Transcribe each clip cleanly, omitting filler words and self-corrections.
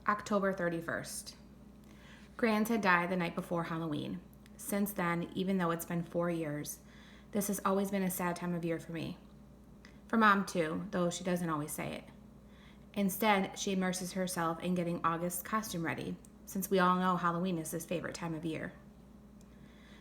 October 31st. Grans had died the night before Halloween. Since then, even though it's been 4 years, this has always been a sad time of year for me. For Mom, too, though she doesn't always say it. Instead, she immerses herself in getting August's costume ready, since we all know Halloween is his favorite time of year.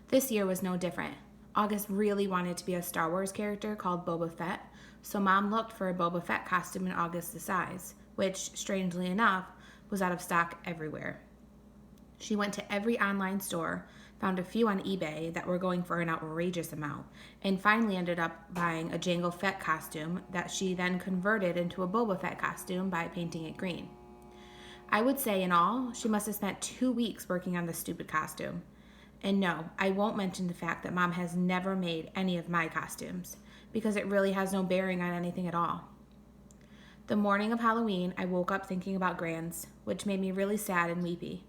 This year was no different. August really wanted to be a Star Wars character called Boba Fett, so Mom looked for a Boba Fett costume in August's size, which, strangely enough, was out of stock everywhere. She went to every online store, found a few on eBay that were going for an outrageous amount, and finally ended up buying a Jango Fett costume that she then converted into a Boba Fett costume by painting it green. I would say in all, she must have spent 2 weeks working on this stupid costume. And no, I won't mention the fact that Mom has never made any of my costumes, because it really has no bearing on anything at all. The morning of Halloween, I woke up thinking about Grans, which made me really sad and weepy.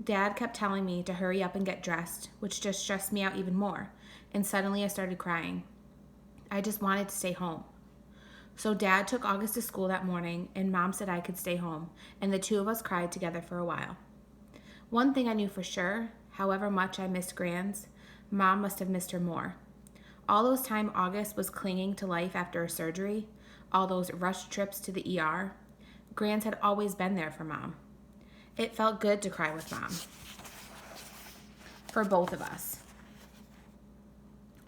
Dad kept telling me to hurry up and get dressed, which just stressed me out even more, and suddenly I started crying. I just wanted to stay home. So Dad took August to school that morning, and Mom said I could stay home, and the two of us cried together for a while. One thing I knew for sure, however much I missed Grans, Mom must have missed her more. All those time August was clinging to life after a surgery, all those rushed trips to the ER, Grans had always been there for Mom. It felt good to cry with Mom. For both of us.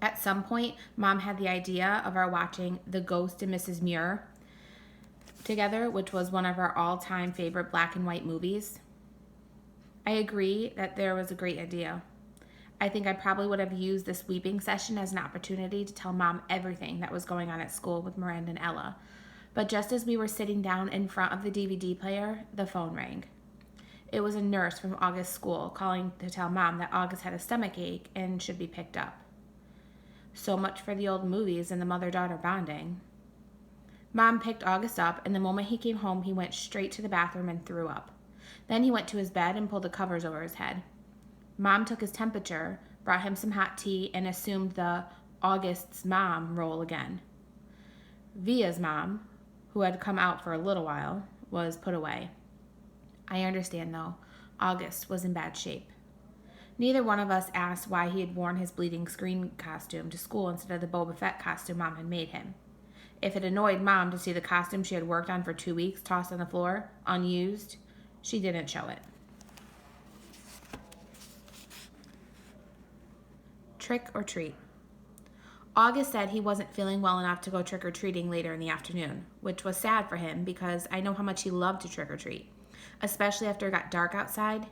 At some point, Mom had the idea of our watching The Ghost and Mrs. Muir together, which was one of our all-time favorite black and white movies. I agree that there was a great idea. I think I probably would have used this weeping session as an opportunity to tell Mom everything that was going on at school with Miranda and Ella. But just as we were sitting down in front of the DVD player, the phone rang. It was a nurse from August's school calling to tell Mom that August had a stomach ache and should be picked up. So much for the old movies and the mother-daughter bonding. Mom picked August up, and the moment he came home, he went straight to the bathroom and threw up. Then he went to his bed and pulled the covers over his head. Mom took his temperature, brought him some hot tea, and assumed the August's mom role again. Via's mom, who had come out for a little while, was put away. I understand, though. August was in bad shape. Neither one of us asked why he had worn his bleeding scream costume to school instead of the Boba Fett costume Mom had made him. If it annoyed Mom to see the costume she had worked on for 2 weeks tossed on the floor, unused, she didn't show it. Trick or treat. August said he wasn't feeling well enough to go trick-or-treating later in the afternoon, which was sad for him because I know how much he loved to trick-or-treat, especially after it got dark outside.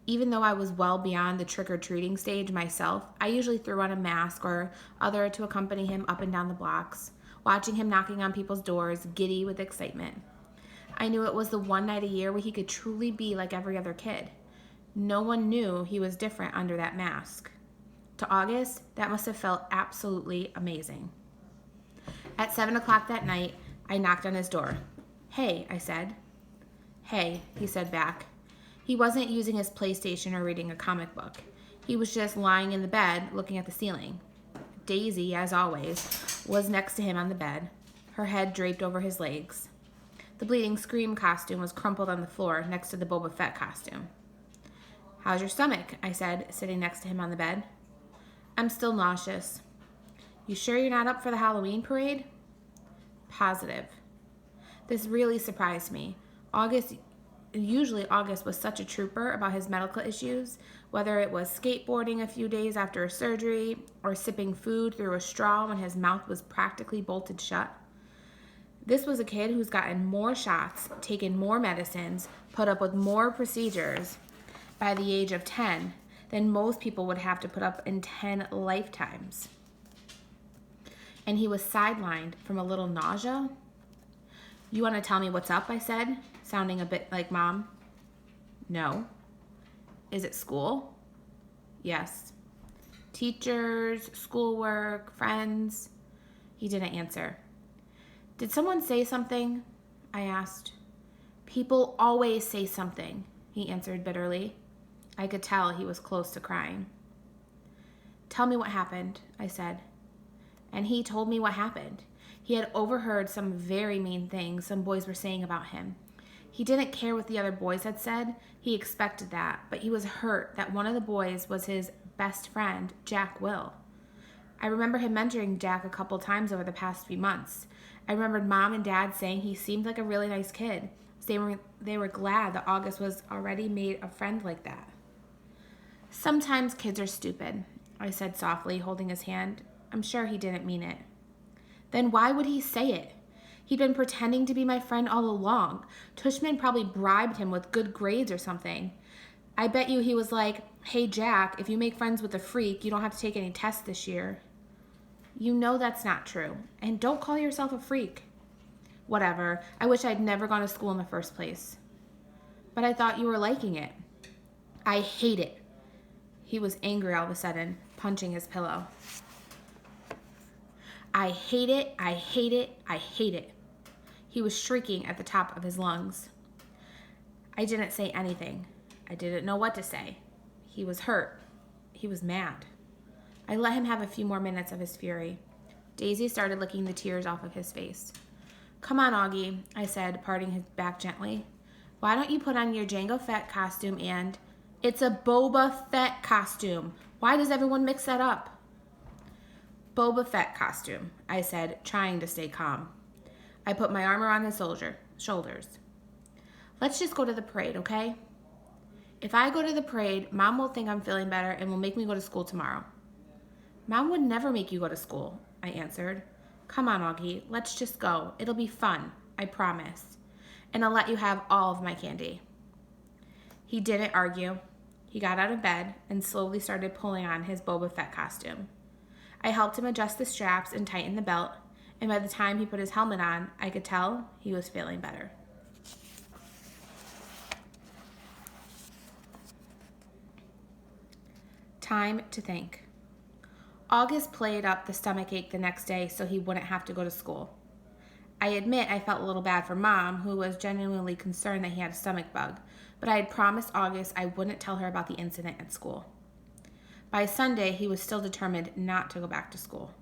Even though I was well beyond the trick-or-treating stage myself, I usually threw on a mask or other to accompany him up and down the blocks, watching him knocking on people's doors, giddy with excitement. I knew it was the one night a year where he could truly be like every other kid. No one knew he was different under that mask. To August, that must have felt absolutely amazing. At 7 o'clock that night, I knocked on his door. "Hey," I said. "Hey," he said back. He wasn't using his PlayStation or reading a comic book. He was just lying in the bed, looking at the ceiling. Daisy, as always, was next to him on the bed, her head draped over his legs. The bleeding scream costume was crumpled on the floor next to the Boba Fett costume. "How's your stomach?" I said, sitting next to him on the bed. "I'm still nauseous." "You sure you're not up for the Halloween parade?" "Positive." This really surprised me. Usually August was such a trooper about his medical issues, whether it was skateboarding a few days after a surgery or sipping food through a straw when his mouth was practically bolted shut. This was a kid who's gotten more shots, taken more medicines, put up with more procedures by the age of 10 than most people would have to put up in 10 lifetimes. And he was sidelined from a little nausea. "You want to tell me what's up?" I said, sounding a bit like Mom. "No." "Is it school?" "Yes." "Teachers, schoolwork, friends?" He didn't answer. "Did someone say something?" I asked. "People always say something," he answered bitterly. I could tell he was close to crying. "Tell me what happened," I said. And he told me what happened. He had overheard some very mean things some boys were saying about him. He didn't care what the other boys had said. He expected that, but he was hurt that one of the boys was his best friend, Jack Will. I remember him mentoring Jack a couple times over the past few months. I remembered Mom and Dad saying he seemed like a really nice kid. They were glad that August was already made a friend like that. Sometimes kids are stupid, I said softly, holding his hand. I'm sure he didn't mean it. Then why would he say it? He'd been pretending to be my friend all along. Tushman probably bribed him with good grades or something. I bet you he was like, hey Jack, if you make friends with a freak, you don't have to take any tests this year. You know that's not true, and don't call yourself a freak. Whatever, I wish I'd never gone to school in the first place. But I thought you were liking it. I hate it. He was angry all of a sudden, punching his pillow. I hate it, I hate it, I hate it. He was shrieking at the top of his lungs. I didn't say anything. I didn't know what to say. He was hurt. He was mad. I let him have a few more minutes of his fury. Daisy started licking the tears off of his face. Come on, Augie, I said, parting his back gently. Why don't you put on your Jango Fett costume and... It's a Boba Fett costume. Why does everyone mix that up? Boba Fett costume, I said, trying to stay calm. I put my arm around his shoulders. Let's just go to the parade, okay? If I go to the parade, Mom will think I'm feeling better and will make me go to school tomorrow. Mom would never make you go to school, I answered. Come on, Augie, let's just go. It'll be fun, I promise. And I'll let you have all of my candy. He didn't argue. He got out of bed and slowly started pulling on his Boba Fett costume. I helped him adjust the straps and tighten the belt, and by the time he put his helmet on, I could tell he was feeling better. Time to think. August played up the stomachache the next day so he wouldn't have to go to school. I admit I felt a little bad for Mom, who was genuinely concerned that he had a stomach bug, but I had promised August I wouldn't tell her about the incident at school. By Sunday, he was still determined not to go back to school.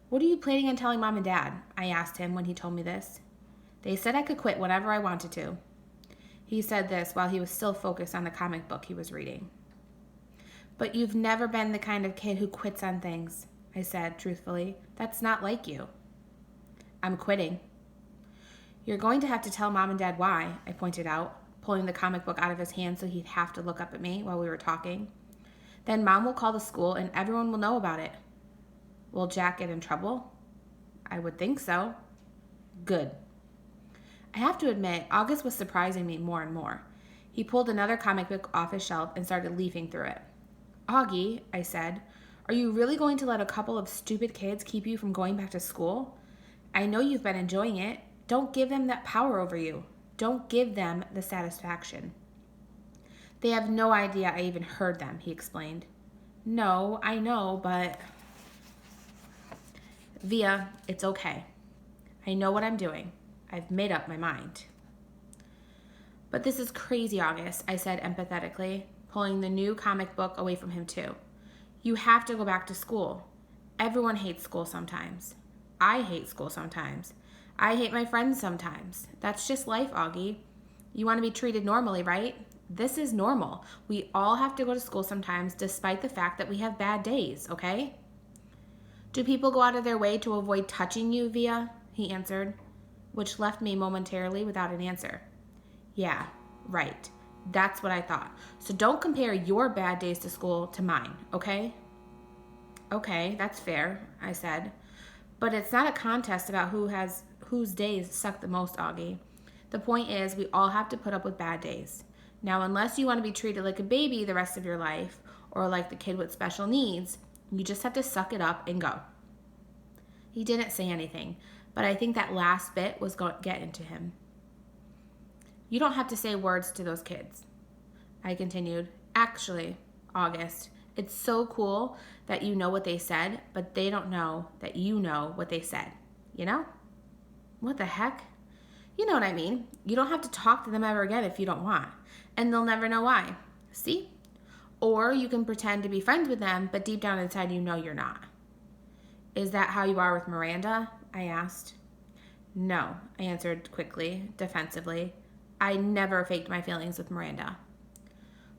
What are you planning on telling Mom and Dad? I asked him when he told me this. They said I could quit whenever I wanted to. He said this while he was still focused on the comic book he was reading. But you've never been the kind of kid who quits on things, I said truthfully. That's not like you. I'm quitting. You're going to have to tell Mom and Dad why, I pointed out, pulling the comic book out of his hand so he'd have to look up at me while we were talking. Then Mom will call the school and everyone will know about it. Will Jack get in trouble? I would think so. Good. I have to admit, August was surprising me more and more. He pulled another comic book off his shelf and started leafing through it. Augie, I said, are you really going to let a couple of stupid kids keep you from going back to school? I know you've been enjoying it. Don't give them that power over you. Don't give them the satisfaction. They have no idea I even heard them, he explained. No, I know, but... Via, it's okay. I know what I'm doing. I've made up my mind. But this is crazy, August, I said empathetically, pulling the new comic book away from him too. You have to go back to school. Everyone hates school sometimes. I hate school sometimes. I hate my friends sometimes. That's just life, Augie. You want to be treated normally, right? This is normal. We all have to go to school sometimes despite the fact that we have bad days, okay? Do people go out of their way to avoid touching you, Via? He answered, which left me momentarily without an answer. Yeah, right. That's what I thought. So don't compare your bad days to school to mine, okay? Okay, that's fair, I said. But it's not a contest about whose days suck the most, Augie. The point is we all have to put up with bad days. Now, unless you want to be treated like a baby the rest of your life, or like the kid with special needs, you just have to suck it up and go. He didn't say anything, but I think that last bit was going to get into him. You don't have to say words to those kids, I continued. Actually, August, it's so cool that you know what they said, but they don't know that you know what they said. You know? What the heck? You know what I mean. You don't have to talk to them ever again if you don't want, and they'll never know why. See? Or you can pretend to be friends with them, but deep down inside you know you're not. Is that how you are with Miranda? I asked. No, I answered quickly, defensively. I never faked my feelings with Miranda.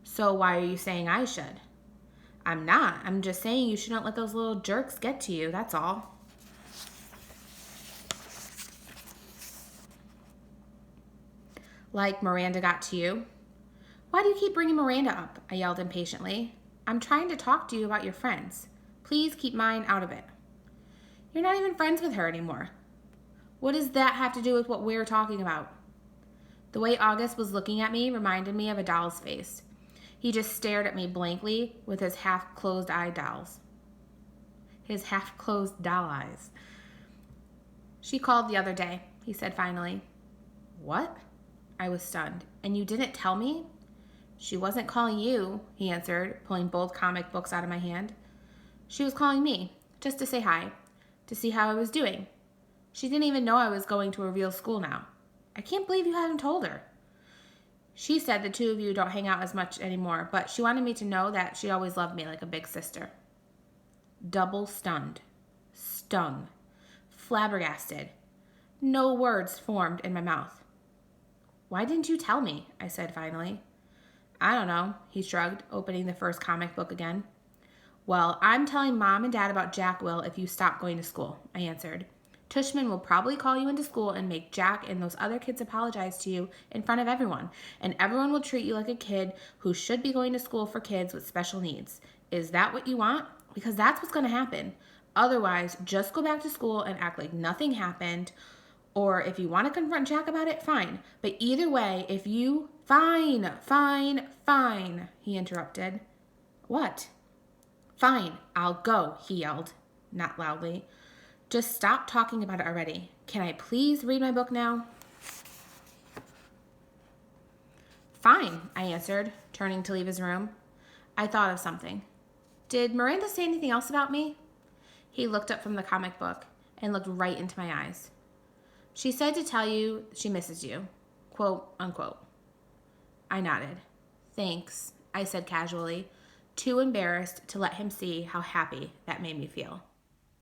So why are you saying I should? I'm not. I'm just saying you shouldn't let those little jerks get to you, that's all. Like Miranda got to you? Why do you keep bringing Miranda up? I yelled impatiently. I'm trying to talk to you about your friends. Please keep mine out of it. You're not even friends with her anymore. What does that have to do with what we're talking about? The way August was looking at me reminded me of a doll's face. He just stared at me blankly with his half-closed His half-closed doll eyes. She called the other day, he said finally. What? I was stunned. And you didn't tell me? She wasn't calling you, he answered, pulling both comic books out of my hand. She was calling me, just to say hi, to see how I was doing. She didn't even know I was going to a real school now. I can't believe you haven't told her. She said the two of you don't hang out as much anymore, but she wanted me to know that she always loved me like a big sister. Double stunned. Stung. Flabbergasted. No words formed in my mouth. Why didn't you tell me? I said finally. I don't know, he shrugged, opening the first comic book again. Well, I'm telling Mom and Dad about Jack will if you stop going to school, I answered. Tushman will probably call you into school and make Jack and those other kids apologize to you in front of everyone, and everyone will treat you like a kid who should be going to school for kids with special needs. Is that what you want? Because that's what's going to happen. Otherwise, just go back to school and act like nothing happened. Or if you want to confront Jack about it, fine. But either way, if you... Fine, he interrupted. What? Fine, I'll go, he yelled, not loudly. Just stop talking about it already. Can I please read my book now? Fine, I answered, turning to leave his room. I thought of something. Did Miranda say anything else about me? He looked up from the comic book and looked right into my eyes. She said to tell you she misses you, quote, unquote. I nodded. Thanks, I said casually, too embarrassed to let him see how happy that made me feel.